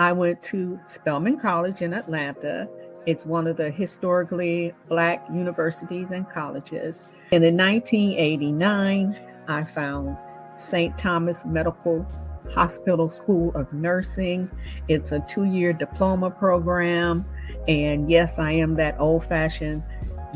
I went to Spelman College in Atlanta. It's one of the historically Black universities and colleges. And in 1989, I found St. Thomas Medical Hospital School of Nursing. It's a 2-year diploma program. And yes, I am that old-fashioned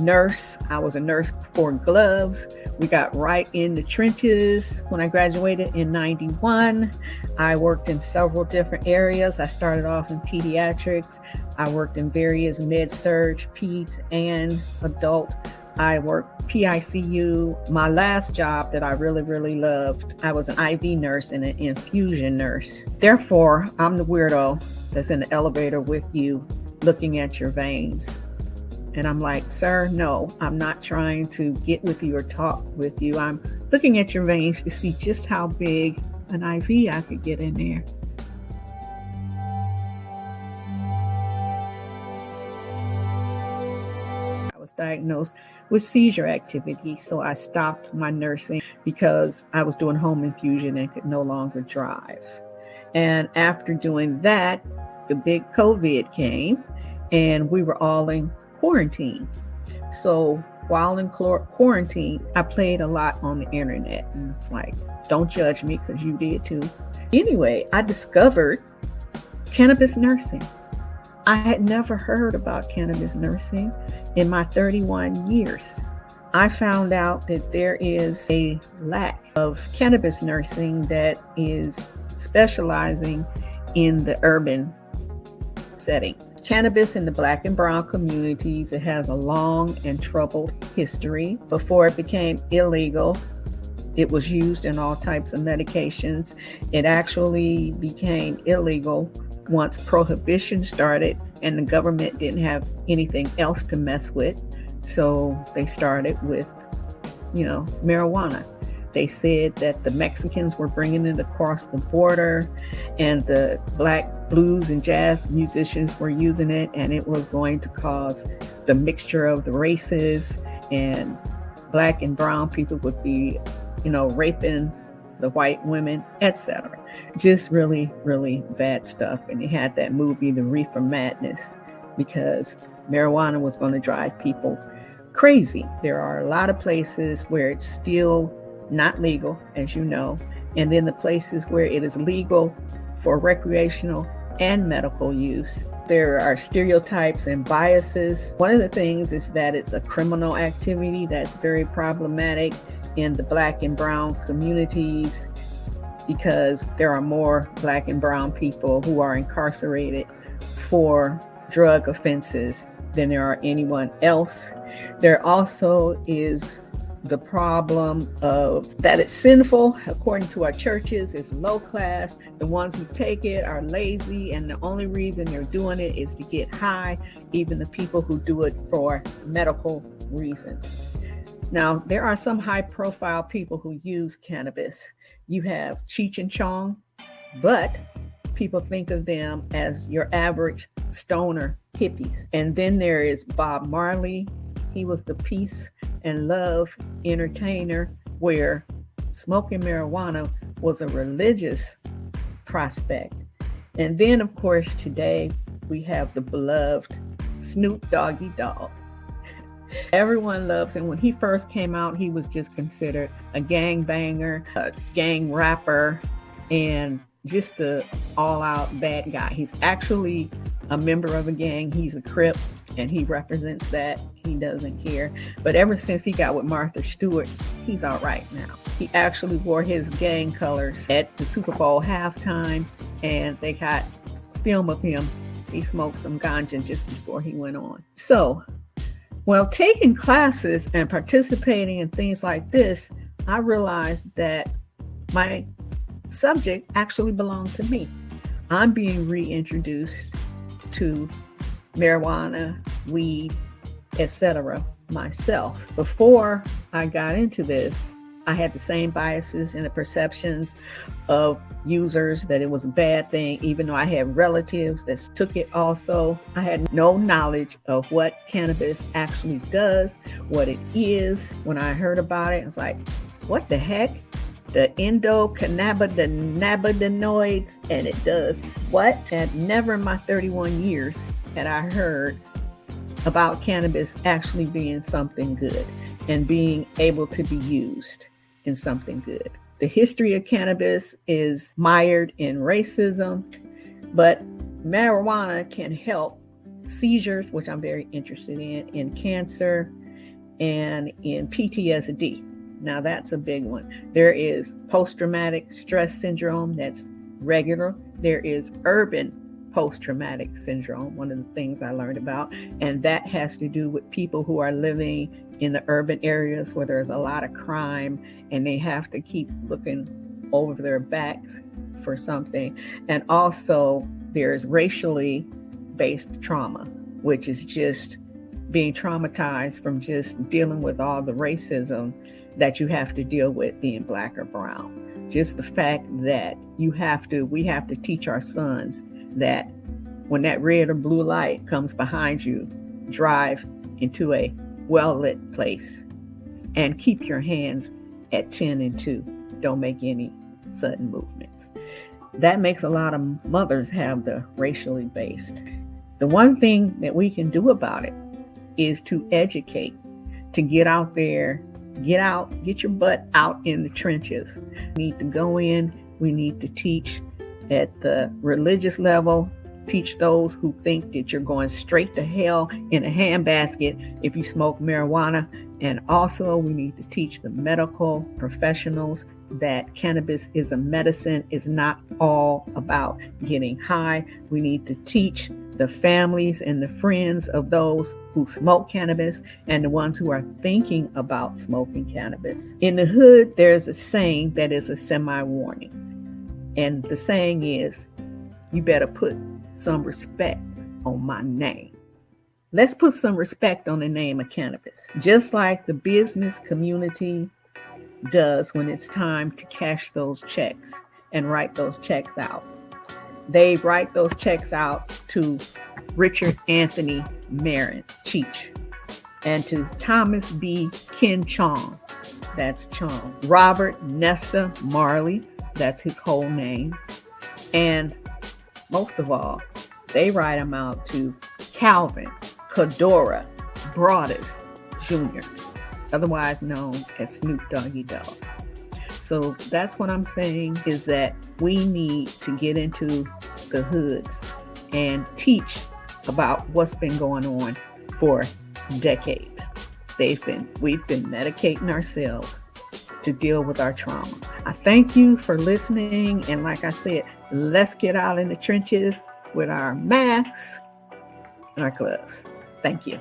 nurse. I was a nurse before gloves. We got right in the trenches when I graduated in 91. I worked in several different areas. I started off in pediatrics. I worked in various med-surg, peds, and adult. I worked PICU. My last job that I really, really loved, I was an IV nurse and an infusion nurse. Therefore, I'm the weirdo that's in the elevator with you looking at your veins. And I'm like, sir, no, I'm not trying to get with you or talk with you. I'm looking at your veins to see just how big an IV I could get in there. I was diagnosed with seizure activity, so I stopped my nursing because I was doing home infusion and could no longer drive. And after doing that, the big COVID came and we were all in quarantine. So while in quarantine, I played a lot on the internet, and it's like, don't judge me because you did too. Anyway, I discovered cannabis nursing. I had never heard about cannabis nursing in my 31 years. I found out that there is a lack of cannabis nursing that is specializing in the urban setting. Cannabis in the Black and brown communities, it has a long and troubled history. Before it became illegal, it was used in all types of medications. It actually became illegal once prohibition started and the government didn't have anything else to mess with. So they started with, marijuana. They said that the Mexicans were bringing it across the border and the Black blues and jazz musicians were using it, and it was going to cause the mixture of the races, and Black and brown people would be, raping the white women, etc. Just really, really bad stuff. And they had that movie, The Reefer Madness, because marijuana was going to drive people crazy. There are a lot of places where it's still not legal, as you know, and then the places where it is legal for recreational and medical use. There are stereotypes and biases. One of the things is that it's a criminal activity that's very problematic in the Black and brown communities because there are more Black and brown people who are incarcerated for drug offenses than there are anyone else. There also is the problem of that it's sinful. According to our churches, it's low class. The ones who take it are lazy, and the only reason they're doing it is to get high, even the people who do it for medical reasons. Now, there are some high profile people who use cannabis. You have Cheech and Chong, but people think of them as your average stoner hippies. And then there is Bob Marley. He was the peace and love entertainer, where smoking marijuana was a religious prospect. And then, of course, today we have the beloved Snoop Doggy Dogg. Everyone loves him. When he first came out, he was just considered a gang banger, a gang rapper, and just an all-out bad guy. He's actually a member of a gang. He's a Crip, and he represents that. He doesn't care. But ever since he got with Martha Stewart, he's all right now. He actually wore his gang colors at the Super Bowl halftime, and they got film of him. He smoked some ganja just before he went on. So, while taking classes and participating in things like this, I realized that my subject actually belonged to me. I'm being reintroduced to marijuana, weed, etc. myself. Before I got into this, I had the same biases and the perceptions of users that it was a bad thing, even though I had relatives that took it also. I had no knowledge of what cannabis actually does, what it is. When I heard about it, I was like, what the heck? the endocannabinoids, and it does what? And never in my 31 years had I heard about cannabis actually being something good and being able to be used in something good. The history of cannabis is mired in racism, but marijuana can help seizures, which I'm very interested in cancer, and in PTSD. Now that's a big one. There is post-traumatic stress syndrome that's regular. There is urban post-traumatic syndrome, one of the things I learned about, and that has to do with people who are living in the urban areas where there's a lot of crime and they have to keep looking over their backs for something. And also there's racially based trauma, which is just being traumatized from just dealing with all the racism that you have to deal with being Black or brown. Just the fact that we have to teach our sons that when that red or blue light comes behind you, drive into a well-lit place and keep your hands at 10 and 2. Don't make any sudden movements. That makes a lot of mothers have the racially based. The one thing that we can do about it is to educate, to get out there, get your butt out in the trenches. We need to go in, we need to teach at the religious level, teach those who think that you're going straight to hell in a handbasket if you smoke marijuana. And also we need to teach the medical professionals that cannabis is a medicine, is not all about getting high. We need to teach the families and the friends of those who smoke cannabis and the ones who are thinking about smoking cannabis. In the hood, there's a saying that is a semi-warning. And the saying is, you better put some respect on my name. Let's put some respect on the name of cannabis, just like the business community does when it's time to cash those checks and write those checks out. They write those checks out to Richard Anthony Marin Cheech and to Thomas B. Ken Chong, that's Chong, Robert Nesta Marley, that's his whole name, and most of all, they write them out to Calvin Cadora Broadus Jr., otherwise known as Snoop Doggy Dogg. So that's what I'm saying, is that we need to get into the hoods and teach about what's been going on for decades. We've been medicating ourselves to deal with our trauma. I thank you for listening. And like I said, let's get out in the trenches with our masks and our gloves. Thank you.